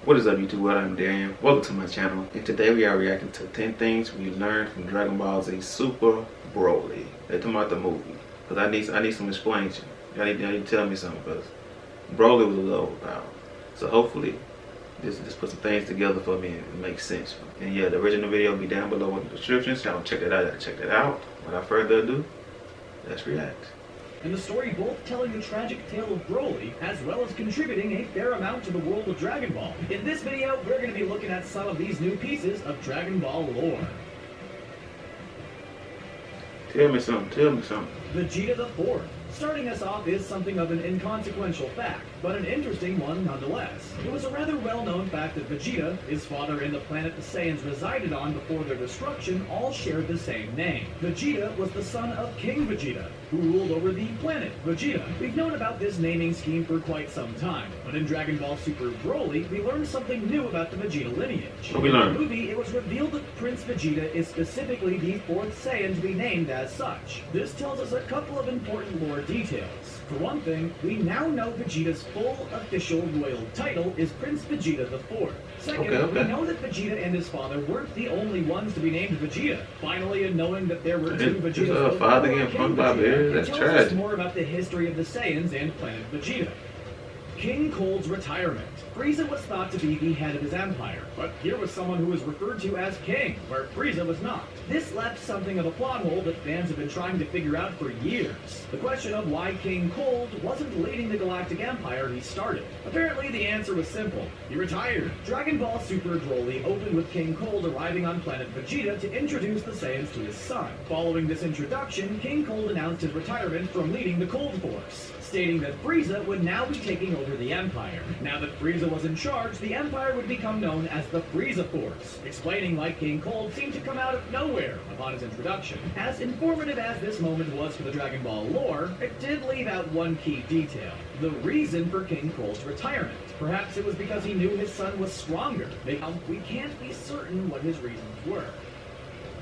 What is up, YouTube? Well, I'm Darian. Welcome to my channel. And today we are reacting to 10 things we learned from Dragon Ball Z Super Broly. They're talking about the movie. Because I need some explanation. Y'all need to tell me something, because Broly was a little overpowered. So hopefully this put some things together for me and it makes sense. And yeah, the original video will be down below in the description, so y'all check that out. Check that out. Without further ado, let's react. And the story both telling the tragic tale of Broly, as well as contributing a fair amount to the world of Dragon Ball. In this video, we're going to be looking at some of these new pieces of Dragon Ball lore. Tell me something. Vegeta the Fourth. Starting us off is something of an inconsequential fact, but an interesting one nonetheless. It was a rather well-known fact that Vegeta, his father, and the planet the Saiyans resided on before their destruction all shared the same name. Vegeta was the son of King Vegeta, who ruled over the planet Vegeta. We've known about this naming scheme for quite some time, but in Dragon Ball Super Broly, we learned something new about the Vegeta lineage. What we learned? In the movie, it was revealed that Prince Vegeta is specifically the fourth Saiyan to be named as such. This tells us a couple of important lore details. For one thing, we now know Vegeta's full official royal title is Prince Vegeta the Fourth. Second, we know that Vegeta and his father weren't the only ones to be named Vegeta. Finally, in knowing that there were two Vegetas, father getting punked by bears. That's tells tragic. us more about the history of the Saiyans and planet Vegeta. King Cold's retirement. Frieza was thought to be the head of his empire, but here was someone who was referred to as King, where Frieza was not. This left something of a plot hole that fans have been trying to figure out for years. The question of why King Cold wasn't leading the Galactic Empire he started. Apparently the answer was simple. He retired. Dragon Ball Super Broly opened with King Cold arriving on planet Vegeta to introduce the Saiyans to his son. Following this introduction, King Cold announced his retirement from leading the Cold Force, stating that Frieza would now be taking over the Empire. Now that Frieza was in charge, the Empire would become known as the Frieza Force, explaining why King Cold seemed to come out of nowhere upon his introduction. As informative as this moment was for the Dragon Ball lore, it did leave out one key detail: the reason for King Cold's retirement. Perhaps it was because he knew his son was stronger. We can't be certain what his reasons were.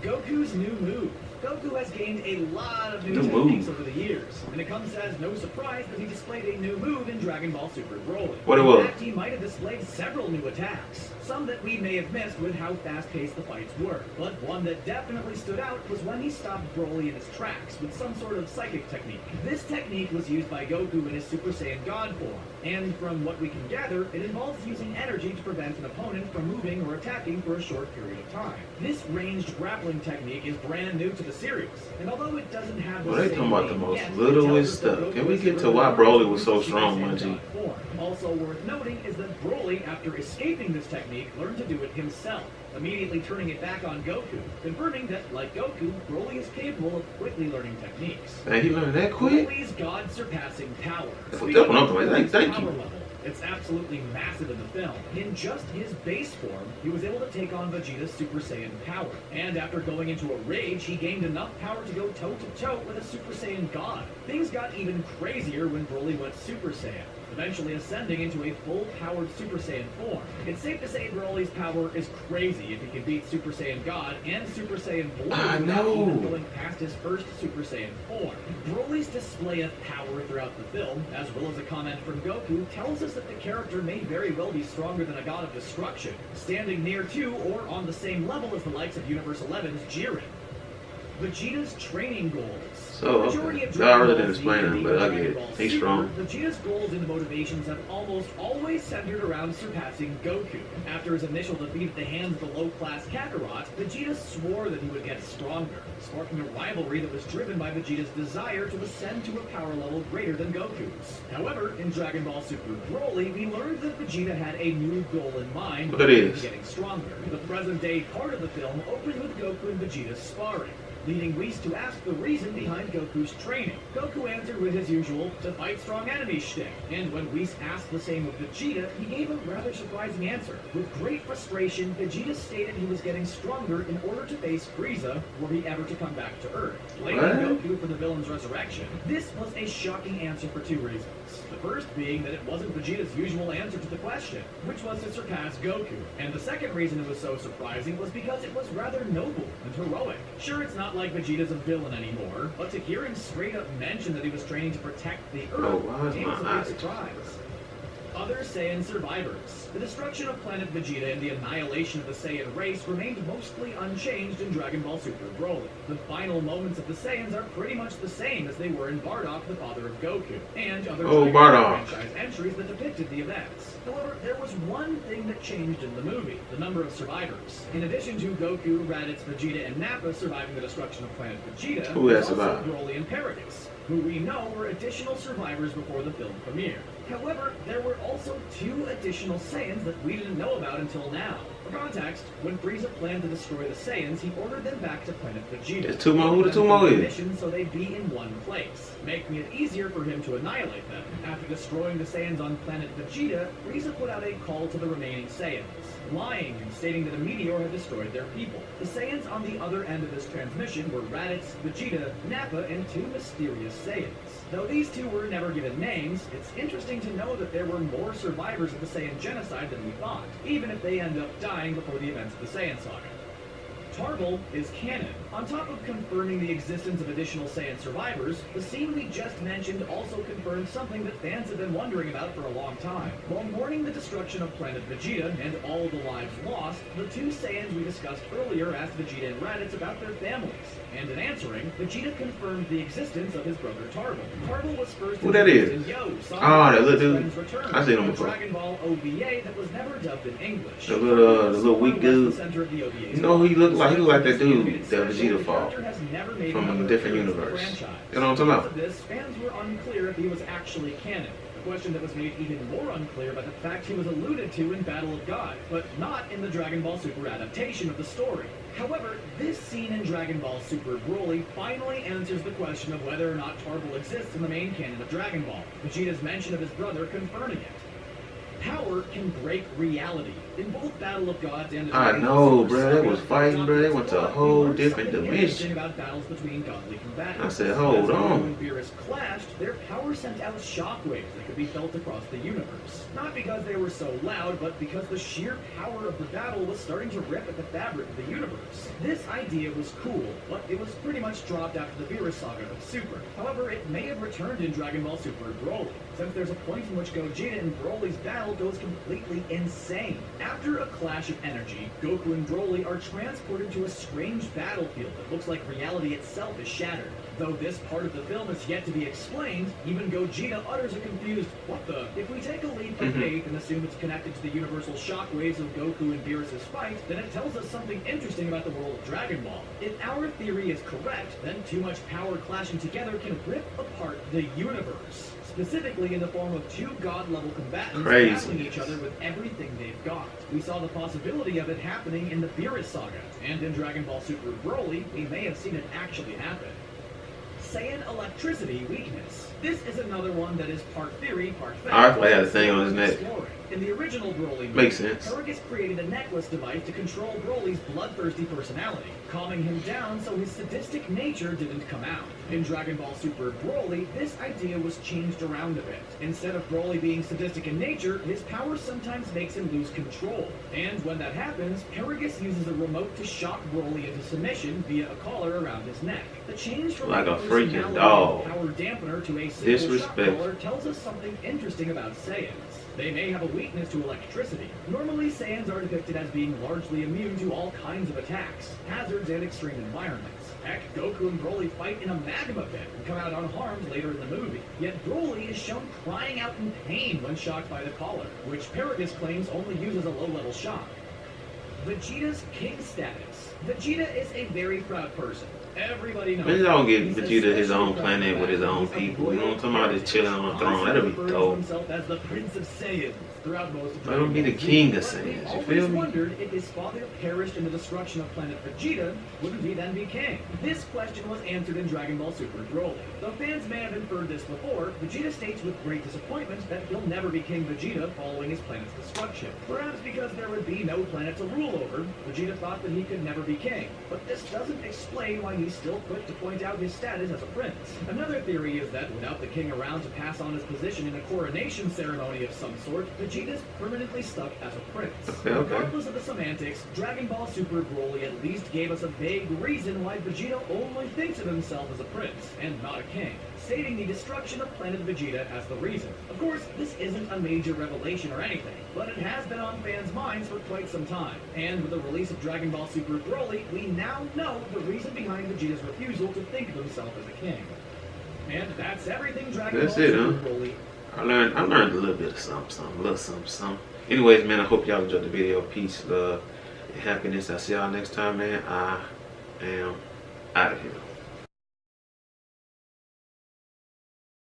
Goku's new move. Goku has gained a lot of new techniques over the years, and it comes as no surprise that he displayed a new move in Dragon Ball Super Broly. What it was? In fact, he might have displayed several new attacks, some that we may have missed with how fast-paced the fights were. But one that definitely stood out was when he stopped Broly in his tracks with some sort of psychic technique. This technique was used by Goku in his Super Saiyan God form, and from what we can gather, it involves using energy to prevent an opponent from moving or attacking for a short period of time. This ranged grappling technique is brand new to the series, and although it doesn't have the they same talking about the name most yet, littlest stuff. Can we get to why Broly was so strong, Munchie? Also worth noting is that Broly, after escaping this technique, learned to do it himself, immediately turning it back on Goku, confirming that, like Goku, Broly is capable of quickly learning techniques. Man, he learned that quick? Broly's god-surpassing power. Thank you. Level, it's absolutely massive in the film. In just his base form, he was able to take on Vegeta's Super Saiyan power. And after going into a rage, he gained enough power to go toe-to-toe with a Super Saiyan God. Things got even crazier when Broly went Super Saiyan, eventually ascending into a full-powered Super Saiyan form. It's safe to say Broly's power is crazy if he can beat Super Saiyan God and Super Saiyan Blue without even going past his first Super Saiyan form. Broly's display of power throughout the film, as well as a comment from Goku, tells us that the character may very well be stronger than a god of destruction, standing near to or on the same level as the likes of Universe 11's Jiren. Vegeta's training goals. So, okay. I really didn't explain him, but I get it. He's strong. Vegeta's goals and motivations have almost always centered around surpassing Goku. After his initial defeat at the hands of the low-class Kakarot, Vegeta swore that he would get stronger, sparking a rivalry that was driven by Vegeta's desire to ascend to a power level greater than Goku's. However, in Dragon Ball Super Broly, we learned that Vegeta had a new goal in mind, getting stronger. The present-day part of the film opened with Goku and Vegeta sparring, leading Whis to ask the reason behind Goku's training. Goku answered with his usual, to fight strong enemies shtick, and when Whis asked the same of Vegeta, he gave a rather surprising answer. With great frustration, Vegeta stated he was getting stronger in order to face Frieza were he ever to come back to Earth, blaming Goku for the villain's resurrection. This was a shocking answer for two reasons. The first being that it wasn't Vegeta's usual answer to the question, which was to surpass Goku. And the second reason it was so surprising was because it was rather noble and heroic. Sure, it's not like Vegeta's a villain anymore, but to hear him straight up mention that he was training to protect the Earth came as a big surprise. Other Saiyan survivors. The destruction of planet Vegeta and the annihilation of the Saiyan race remained mostly unchanged in Dragon Ball Super Broly. The final moments of the Saiyans are pretty much the same as they were in Bardock, the father of Goku, and other Dragon Ball franchise entries that depicted the events. However, there was one thing that changed in the movie: the number of survivors. In addition to Goku, Raditz, Vegeta, and Nappa surviving the destruction of planet Vegeta, there's also Broly and Paragus, who we know were additional survivors before the film premiere. However, there were also 2 additional Saiyans that we didn't know about until now. For context, when Frieza planned to destroy the Saiyans, he ordered them back to planet Vegeta. There's 2 more. Who the 2 more is? So they'd be in one place, making it easier for him to annihilate them. After destroying the Saiyans on planet Vegeta, Frieza put out a call to the remaining Saiyans, lying and stating that a meteor had destroyed their people. The Saiyans on the other end of this transmission were Raditz, Vegeta, Nappa, and 2 mysterious Saiyans. Though these 2 were never given names, it's interesting to know that there were more survivors of the Saiyan genocide than we thought, even if they end up dying before the events of the Saiyan saga. Tarble is canon. On top of confirming the existence of additional Saiyan survivors, the scene we just mentioned also confirms something that fans have been wondering about for a long time. While mourning the destruction of planet Vegeta and all the lives lost, the 2 Saiyans we discussed earlier asked Vegeta and Raditz about their families. And in answering, Vegeta confirmed the existence of his brother Tarble. Tarble was first who that is? in Yo, that little dude. I seen him before. Dragon Ball OVA that was never dubbed in English. The little weak dude. You know who he looked like? He looked like that dude that Vegeta fought from a different universe. You know what I'm talking about? This, fans were unclear if he was actually canon. A question that was made even more unclear by the fact he was alluded to in Battle of God, but not in the Dragon Ball Super adaptation of the story. However, this scene in Dragon Ball Super Broly finally answers the question of whether or not Tarble exists in the main canon of Dragon Ball, Vegeta's mention of his brother confirming it. Power can break reality. In both Battle of Gods and I know, bro. They was fighting, bro. They went to a whole different dimension. About battles between godly combatants. I said, hold on. When Beerus clashed, their power sent out shockwaves that could be felt across the universe. Not because they were so loud, but because the sheer power of the battle was starting to rip at the fabric of the universe. This idea was cool, but it was pretty much dropped after the Beerus saga of Super. However, it may have returned in Dragon Ball Super Broly, since there's a point in which Gogeta and Broly's battle goes completely insane. After a clash of energy, Goku and Broly are transported to a strange battlefield that looks like reality itself is shattered. Though this part of the film is yet to be explained, even Gogeta utters a confused, "What the?" If we take a leap of faith and assume it's connected to the universal shockwaves of Goku and Beerus' fight, then it tells us something interesting about the world of Dragon Ball. If our theory is correct, then too much power clashing together can rip apart the universe. Specifically in the form of 2 god-level combatants battling each other with everything they've got. We saw the possibility of it happening in the Beerus saga, and in Dragon Ball Super Broly, we may have seen it actually happen. Saiyan electricity weakness. This is another one that is part theory, part fact. I thought he had a thing on his neck. In the original Broly movie, makes sense. Paragus created a necklace device to control Broly's bloodthirsty personality, calming him down so his sadistic nature didn't come out. In Dragon Ball Super Broly, this idea was changed around a bit. Instead of Broly being sadistic in nature, his power sometimes makes him lose control. And when that happens, Paragus uses a remote to shock Broly into submission via a collar around his neck. The change from like a freaking dog. Power dampener to a single shock collar tells us something interesting about Saiyans. They may have a weakness to electricity. Normally, Saiyans are depicted as being largely immune to all kinds of attacks, hazards, and extreme environments. Heck, Goku and Broly fight in a magma pit and come out unharmed later in the movie. Yet Broly is shown crying out in pain when shocked by the collar, which Paragus claims only uses a low-level shock. Vegeta's king status. Vegeta is a very proud person. Everybody knows. Maybe don't get Vegeta his own planet with his own people. You know what I'm talking about? Just chilling on the throne. That'll be dope. Himself as the Prince of Saiyans throughout most of Let him be the king of Saiyans. You feel me? Wondered if his father perished in the destruction of planet Vegeta, wouldn't he then be king? This question was answered in Dragon Ball Super Broly. Though fans may have inferred this before, Vegeta states with great disappointment that he'll never be King Vegeta following his planet's destruction. Perhaps because there would be no planet to rule over, Vegeta thought that he could never be king. But this doesn't explain why he's still quick to point out his status as a prince. Another theory is that without the king around to pass on his position in a coronation ceremony of some sort, Vegeta Vegeta's permanently stuck as a prince. Okay. Regardless of the semantics, Dragon Ball Super Broly at least gave us a vague reason why Vegeta only thinks of himself as a prince, and not a king, stating the destruction of Planet Vegeta as the reason. Of course, this isn't a major revelation or anything, but it has been on fans' minds for quite some time. And with the release of Dragon Ball Super Broly, we now know the reason behind Vegeta's refusal to think of himself as a king. And that's everything Dragon Ball Super Broly. I learned a little bit of something. Anyways, man, I hope y'all enjoyed the video. Peace, love, and happiness. I'll see y'all next time, man. I am out of here.